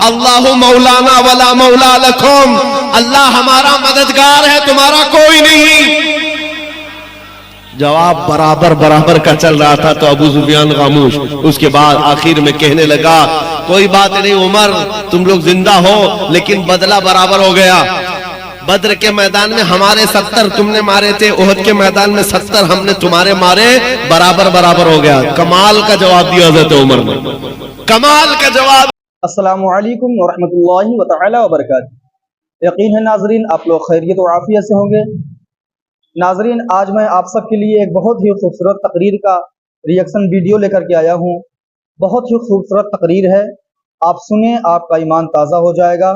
अल्लाहु मौलाना वला मौला लकुम, अल्लाह हमारा मददगार है, तुम्हारा कोई नहीं। जवाब बराबर बराबर का चल रहा था तो अबू सुफियान खामोश। उसके बाद आखिर में कहने लगा, कोई बात नहीं उमर, तुम लोग जिंदा हो लेकिन बदला बराबर हो गया। बद्र के मैदान में हमारे 70 तुमने मारे थे, उहद के मैदान में 70 हमने तुम्हारे मारे, बराबर बराबर हो गया। कमाल का जवाब दिया हज़रत उमर ने, कमाल का जवाब। अस्सलामु अलैकुम व रहमतुल्लाहि व तआला व बरकातहू। यकीन है नाजरीन आप लोग खैरियत और आफियत से होंगे। नाजरीन, आज मैं आप सब के लिए एक बहुत ही खूबसूरत तकरीर का रिएक्शन वीडियो लेकर के आया हूँ। बहुत ही खूबसूरत तकरीर है, आप सुने आपका ईमान ताज़ा हो जाएगा।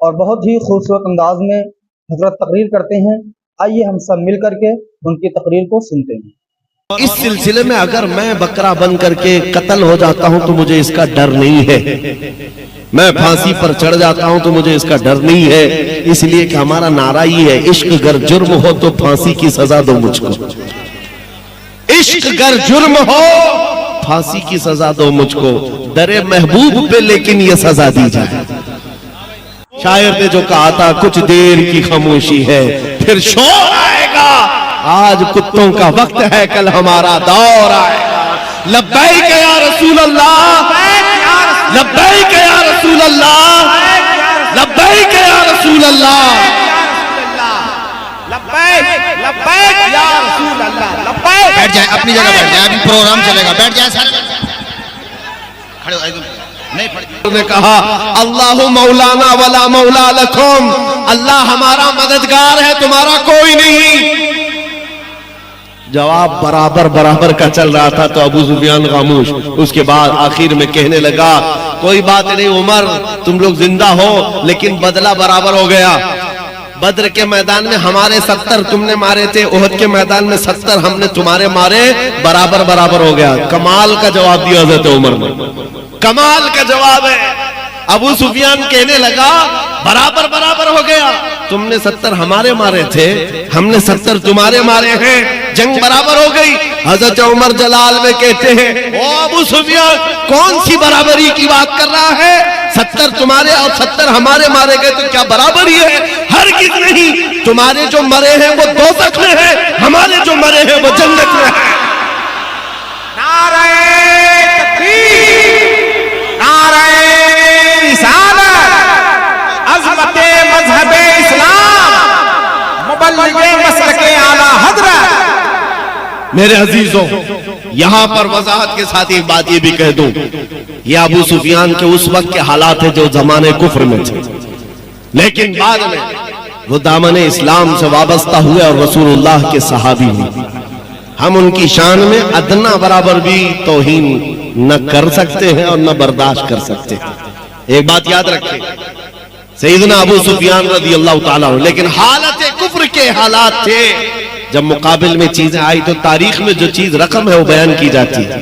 और बहुत ही खूबसूरत अंदाज में हजरत तकरीर करते हैं। आइए हम सब मिल करके उनकी तकरीर को सुनते हैं। इस सिलसिले में अगर मैं बकरा बन करके कत्ल हो जाता हूं तो मुझे इसका डर नहीं है, मैं फांसी पर चढ़ जाता हूं तो मुझे इसका डर नहीं है, इसलिए कि हमारा नारा ही है, इश्क गर जुर्म हो तो फांसी की सजा दो मुझको। इश्क गर जुर्म हो फांसी की सजा दो मुझको, दरे महबूब पे लेकिन ये सजा दी जाए। शायर ने जो कहा था, कुछ देर की खामोशी है फिर शोर आएगा, आज कुत्तों का वक्त है कल हमारा दौर आएगा। लब्बैक या रसूल अल्लाह, लब्बैक या रसूल अल्लाह, लब्बैक या रसूल अल्लाह, लब्बैक लब्बैक या रसूल अल्लाह, लब्बैक। बैठ जाए, अपनी जगह बैठ जाए, अभी प्रोग्राम चलेगा, बैठ जाए सारे, खड़े हो नहीं पड़ती। ने कहा, अल्लाहु मौलाना वला मौला लकुम, अल्लाह हमारा मददगार है, तुम्हारा कोई नहीं। जवाब बराबर बराबर का चल रहा था तो अबू सुफियान खामोश। उसके बाद आखिर में कहने लगा, कोई बात नहीं उमर, तुम लोग जिंदा हो लेकिन बदला बराबर हो गया। बद्र के मैदान में हमारे 70 तुमने मारे थे, उहद के मैदान में 70 हमने तुम्हारे मारे, बराबर बराबर हो गया। कमाल का जवाब दिया हज़रत उमर ने, कमाल का जवाब है। अबू सुफियान कहने लगा, बराबर बराबर हो गया, तुमने 70 हमारे मारे थे, हमने 70 तुम्हारे मारे हैं, जंग बराबर हो गई। हजरत उमर जलाल में कहते हैं, ओ अबू सुफियान कौन सी बराबरी की बात कर रहा है, 70 तुम्हारे और 70 हमारे मारे गए तो क्या बराबरी है? हरगिज़ नहीं, तुम्हारे जो मरे हैं वो दोज़ख में है, हमारे जो मरे हैं वो जन्नत में है। नारे तकबीर, नारे रिसालत, अज़मते मज़हबे इस्लाम, मुबल्लिगे मसलके आला हज़रत। मेरे अजीजों, यहां पर वजाहत के साथ एक बात ये भी कह दूं, ये अबू सुफियान के उस वक्त के हालात है जो जमाने कुफ्र में थे, लेकिन बाद में वो दामने इस्लाम से वाबस्ता हुए और रसूलुल्लाह के सहाबी हुए। हम उनकी शान में अदना बराबर भी तौहीन न कर सकते हैं और न बर्दाश्त कर सकते हैं। एक बात याद रखें, सैयदना अबू सुफियान रज़ी अल्लाह ताला, लेकिन हालत कुफ्र के हालात थे। जब मुकाबिल में चीजें आई तो तारीख में जो चीज रकम है वो बयान की जाती है।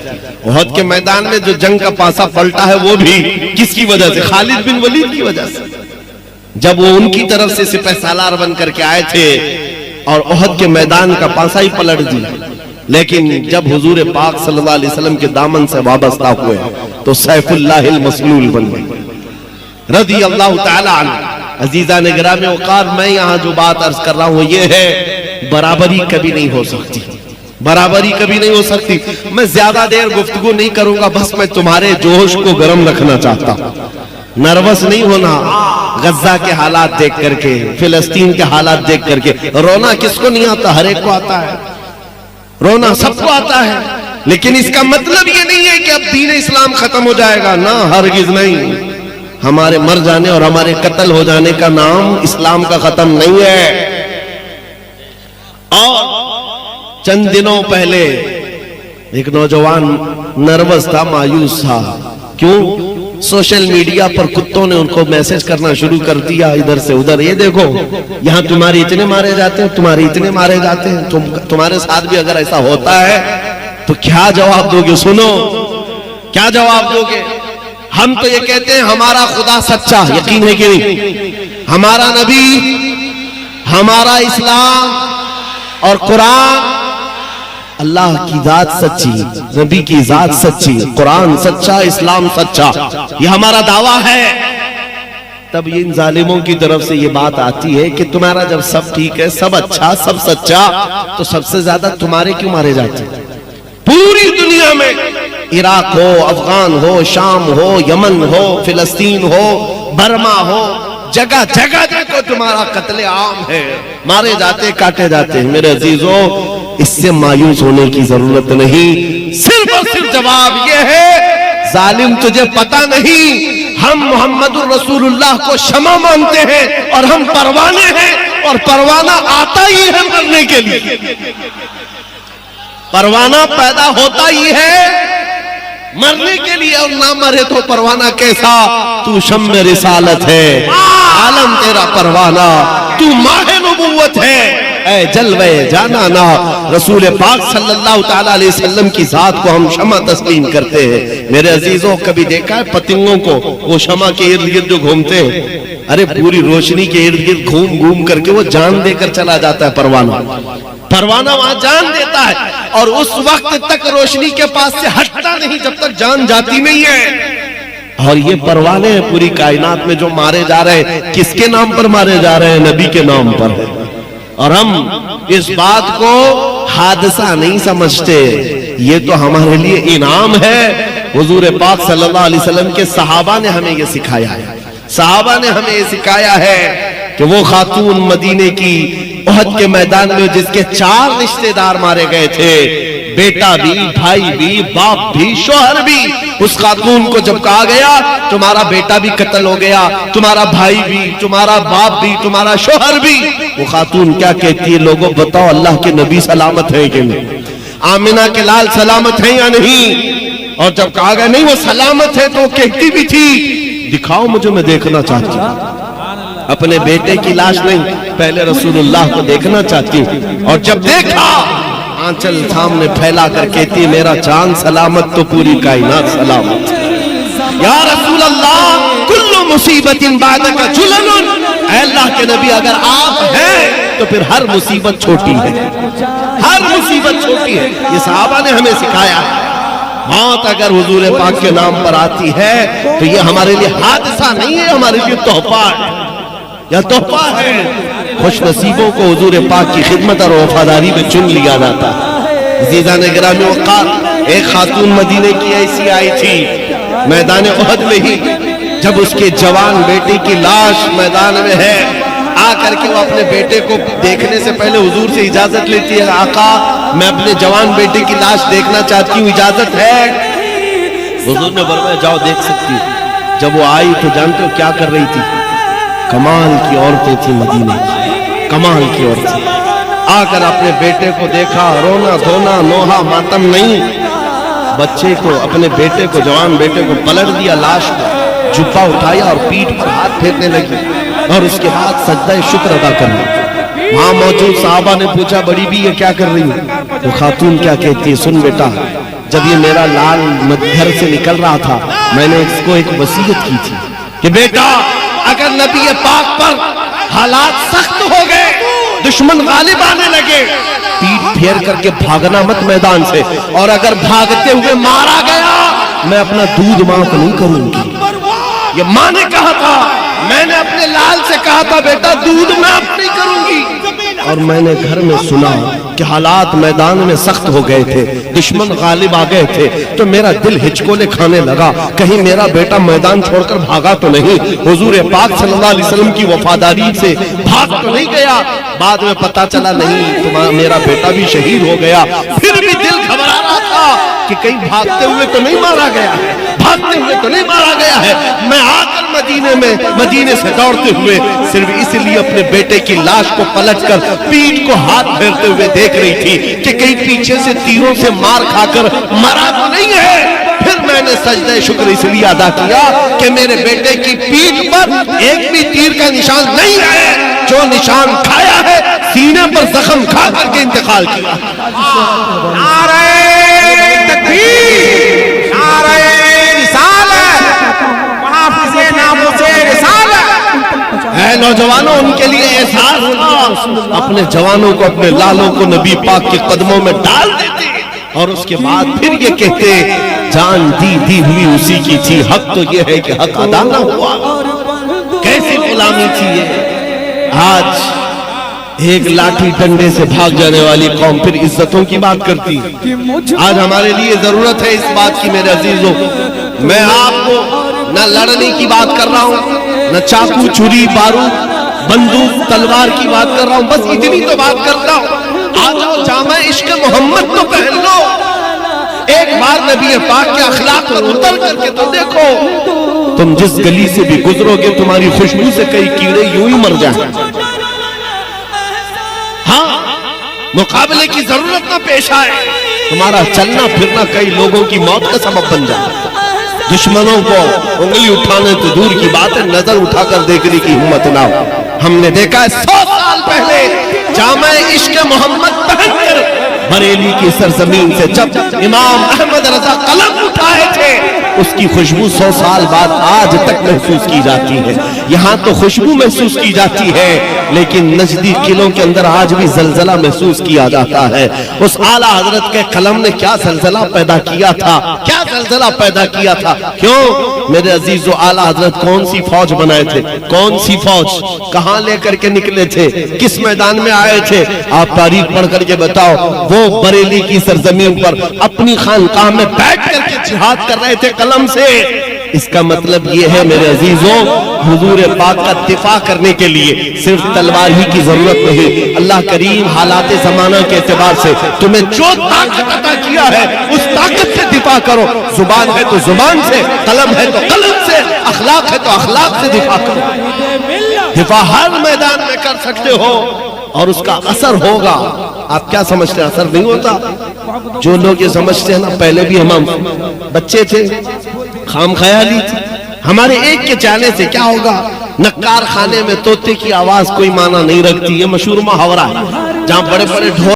उहद के मैदान में जो जंग का पासा पलटा है वो भी किसकी वजह से? खालिद बिन वलीद की वजह से। जब वो उनकी तरफ से सिपह सालार बन करके आए थे और उहद के मैदान का पासा ही पलट दिया, लेकिन जब हुजूर पाक सल्लल्लाहु अलैहि वसल्लम के दामन से वाबस्ता हुए तो सैफुल्लाहिल मसलूल बन गए रज़ी अल्लाह ताला अन्हु। अजीजा ने गिरामी औक़ार, मैं यहाँ जो बात अर्ज कर रहा हूँ ये है, बराबरी कभी नहीं हो सकती, बराबरी कभी नहीं हो सकती। मैं ज्यादा देर गुफ्तगू नहीं करूंगा, बस मैं तुम्हारे जोश को गर्म रखना चाहता हूँ। नर्वस नहीं होना, गज्जा के हालात देख करके, फिलिस्तीन के हालात देख करके। रोना किसको नहीं आता? हर एक को आता है, रोना सबको आता है, लेकिन इसका मतलब ये नहीं है कि अब दीन इस्लाम खत्म हो जाएगा, ना, हरगिज नहीं। हमारे मर जाने और हमारे कत्ल हो जाने का नाम इस्लाम का खत्म नहीं है। और चंद दिनों पहले एक नौजवान नर्वस था, मायूस था। क्यों? सोशल मीडिया पर कुत्तों ने उनको मैसेज करना शुरू कर दिया इधर से उधर, ये देखो यहाँ तुम्हारे इतने मारे जाते हैं, तुम्हारे इतने मारे जाते हैं, तुम्हारे साथ भी अगर ऐसा होता है तो क्या जवाब दोगे? सुनो, क्या जवाब दोगे? हम तो ये कहते हैं हमारा खुदा सच्चा, यकीन है कि नहीं? हमारा नबी, हमारा इस्लाम और कुरान, अल्लाह की जात सच्ची, नबी की जात सच्ची, कुरान सच्चा, इस्लाम सच्चा, ये हमारा दावा है। تب ان ظالموں کی طرف سے یہ بات آتی ہے کہ تمہارا جب سب ٹھیک ہے، سب اچھا، سب سچا، تو سب سے زیادہ تمہارے کیوں مارے جاتے ہیں؟ پوری دنیا میں عراق ہو، افغان ہو، شام ہو، یمن ہو، فلسطین ہو، برما ہو، جگہ جگہ دیکھو تمہارا قتل عام ہے، مارے جاتے، کاٹے جاتے ہیں۔ میرے عزیزوں، اس سے مایوس ہونے کی ضرورت نہیں، صرف اور صرف جواب یہ ہے، ظالم تجھے پتہ نہیں، ہم محمد الرسول اللہ کو شمع مانتے ہیں اور ہم پروانے ہیں، اور پروانہ آتا ہی ہے مرنے کے لیے، پروانہ پیدا ہوتا ہی ہے مرنے کے لیے، اور نہ مرے تو پروانہ کیسا؟ تو شمع رسالت ہے، عالم تیرا پروانہ، تو ماہ نبوت ہے، اے جلوے جانانا۔ رسول پاک صلی اللہ تعالیٰ علیہ وسلم کی ذات کو ہم شمع تسلیم کرتے ہیں۔ میرے عزیزوں، کبھی دیکھا ہے پتنگوں کو وہ شمع کے ارد گرد جو گھومتے ہیں؟ ارے پوری روشنی کے ارد گرد گھوم گھوم کر کے وہ جان دے کر چلا جاتا ہے پروانہ، پروانہ وہاں جان دیتا ہے، اور اس وقت تک روشنی کے پاس سے ہٹتا نہیں جب تک جان جاتی نہیں ہے۔ اور یہ پروانے ہیں پوری کائنات میں جو مارے جا رہے ہیں، کس کے نام پر مارے جا رہے ہیں؟ نبی کے نام پر۔ اور ہم اس بات کو حادثہ نہیں سمجھتے، یہ تو ہمارے لیے انعام ہے۔ حضور پاک صلی اللہ علیہ وسلم کے صحابہ نے ہمیں یہ سکھایا ہے، صحابہ نے ہمیں یہ سکھایا ہے کہ وہ خاتون مدینے کی احد کے میدان میں جس کے 4 رشتہ دار مارے گئے تھے، بیٹا بھی، بھائی بھی، باپ بھی، شوہر بھی، اس خاتون کو جب کہا گیا تمہارا بیٹا بھی قتل ہو گیا، تمہارا بھائی بھی، تمہارا باپ بھی، تمہارا شوہر بھی، وہ خاتون کیا کہتی ہے؟ لوگوں بتاؤ اللہ کے نبی سلامت ہیں کہ نہیں؟ آمنہ کے لال سلامت ہیں یا نہیں؟ اور جب کہا گیا نہیں وہ سلامت ہے، تو وہ کہتی بھی تھی دکھاؤ مجھے، میں دیکھنا چاہتی ہوں، اپنے بیٹے کی لاش نہیں، پہلے رسول اللہ کو دیکھنا چاہتی ہوں۔ اور جب دیکھا آنچل سامنے پھیلا کر کہتی میرا چاند سلامت تو پوری کائنات سلامت۔ یا رسول اللہ کل مصیبت بعدک جلل، اے اللہ کے نبی اگر آپ ہیں تو پھر ہر مصیبت چھوٹی ہے، ہر مصیبت چھوٹی ہے۔ یہ صحابہ نے ہمیں سکھایا ہے۔ موت اگر حضور پاک کے نام پر آتی ہے تو یہ ہمارے لیے حادثہ نہیں ہے، ہمارے لیے تحفہ ہے، یا تحفہ ہے۔ خوش نصیبوں کو حضور پاک کی خدمت اور وفاداری میں چن لیا جاتا ہے۔ عزیزان گرامی وقار، ایک خاتون مدینے کی ایسی آئی تھی میدان احد میں ہی، جب اس کے جوان بیٹے کی لاش میدان میں ہے، آ کر کے وہ اپنے بیٹے کو دیکھنے سے پہلے حضور سے اجازت لیتی ہے، آقا میں اپنے جوان بیٹے کی لاش دیکھنا چاہتی ہوں، اجازت ہے؟ حضور نے فرمایا جاؤ دیکھ سکتی ہوں۔ جب وہ آئی تو جانتے ہو کیا کر رہی تھی؟ کمال کی عورتیں تھی مدینے کی، کمال کی عورتیں، آ کر اپنے بیٹے کو دیکھا، رونا دھونا نوحہ ماتم نہیں، بچے کو، اپنے بیٹے کو، جوان بیٹے کو پلٹ دیا، لاش کو جھپا اٹھایا اور پیٹھ پر ہاتھ پھیرنے لگی، اور اس کے بعد سجدہ شکر ادا کرنا۔ وہاں موجود صحابہ نے پوچھا بڑی بھی یہ کیا کر رہی ہے؟ وہ خاتون کیا کہتی ہے؟ سن بیٹا، جب یہ میرا لال گھر سے نکل رہا تھا میں نے اس کو ایک وصیت کی تھی کہ بیٹا اگر نبی پاک پر حالات سخت ہو گئے، دشمن غالب آنے لگے، پیٹ پھیر کر کے بھاگنا مت میدان سے، اور اگر بھاگتے ہوئے مارا گیا میں اپنا دودھ معاف نہیں کروں گی۔ یہ ماں نے کہا تھا، میں نے اپنے لال سے کہا تھا بیٹا دودھ معاف نہیں کروں گی، اور میں نے گھر میں سنا کہ حالات میدان میں سخت ہو گئے تھے، دشمن غالب آ گئے تھے، تو میرا دل ہچکولے کھانے لگا، کہیں میرا بیٹا میدان چھوڑ کر بھاگا تو نہیں، حضور پاک صلی اللہ علیہ وسلم کی وفاداری سے بھاگ تو نہیں گیا۔ بعد میں پتا چلا نہیں میرا بیٹا بھی شہید ہو گیا، پھر بھی دل گھبرا رہا تھا کہ کہیں بھاگتے ہوئے تو نہیں مارا گیا ہے، بھاگتے ہوئے تو نہیں مارا گیا ہے۔ میں آ کر مدینے سے دوڑتے ہوئے صرف اس لیے اپنے بیٹے کی لاش کو پلٹ کر پیٹھ کو ہاتھ پھیرتے ہوئے دیکھ رہی تھی کہ کہیں پیچھے سے تیروں سے مار کھا کر مرا تو نہیں ہے۔ پھر میں نے سجدہ شکر اس لیے ادا کیا کہ میرے بیٹے کی پیٹھ پر ایک بھی تیر کا نشان نہیں ہے، جو نشان کھایا ہے سینے پر زخم کھا کر کے انتقال کیا۔ نعرہ تکبیر، نعرہ رسالت، محافظ ناموس رسالت۔ اے نوجوانوں، ان کے لیے احساس ہوا، اپنے جوانوں کو، اپنے لالوں کو نبی پاک کے قدموں میں ڈال دیتے، اور اس کے بعد پھر یہ کہتے جان دی ہوئی اسی کی تھی، حق تو یہ ہے کہ حق ادا نہ ہوا۔ کیسے नहीं थी ये। आज एक लाठी डंडे से भाग जाने वाली कौम फिर इज्जतों की बात करती है। आज हमारे लिए जरूरत है इस बात की मेरे अजीजों, मैं आपको न लड़ने की बात कर रहा हूं, न चाकू छुरी बारूद बंदूक तलवार की बात कर रहा हूं, बस इतनी तो बात करता हूं। आ जाओ जामा इश्क मोहम्मद तो पहन लो, एक बार नबी पाक के अखलाक पर उतर करके तो देखो। तुम जिस गली से भी गुजरोगे तुम्हारी खुशबू से कई कीड़े यूं ही मर जाए। हाँ, मुकाबले की जरूरत ना पेश आए, तुम्हारा चलना फिरना कई लोगों की मौत का सबब बन जाए। दुश्मनों को उंगली उठाने तो दूर की बात है, नजर उठाकर देखने की हिम्मत ना हो। हमने देखा है 100 साल पहले जामा इश्क मोहम्मद पहनकर बरेली की सरजमीन से जब इमाम अहमद रजा कलम उठाए थे, उसकी खुशबू 100 साल बाद आज तक महसूस की जाती है। यहाँ तो खुशबू महसूस की जाती है, लेकिन नजदीक किलों के अंदर आज भी जलजला महसूस किया जाता है। उस आला हजरत के कलम ने क्या जलजला पैदा किया था, क्या जलजला पैदा किया था। क्यों मेरे अजीजों, आला हजरत कौन सी फौज बनाए थे, कौन सी फौज, कहां लेकर के निकले थे, किस मैदान में आए थे, आप तारीख पढ़ करके बताओ। वो बरेली की सरजमीन पर अपनी खानकाह में बैठ करके जिहाद कर रहे थे कलम से। इसका मतलब ये है मेरे अजीजों, हुजूर पाक का दिफा करने के लिए सिर्फ तलवार ही की जरूरत नहीं। अल्लाह करीम हालात ज़माना के एतबार से तुम्हें जो ताकत अता किया है उस ताकत से दिफा करो। जुबान है तो जुबान से, कलम है तो कलम से, अखलाक है तो अखलाक से दिफा करो। दिफा हर मैदान में कर सकते हो और उसका असर होगा। आप क्या समझते हैं असर नहीं होता? जो लोग ये समझते हैं ना, पहले भी हम बच्चे थे, खाम ख्याली थी, हमारे एक के जाने से क्या होगा। नक्कार खाने में तोते की आवाज कोई माना नहीं रखती, ये मशहूर मुहावरा है। जहां बड़े बड़े ढोल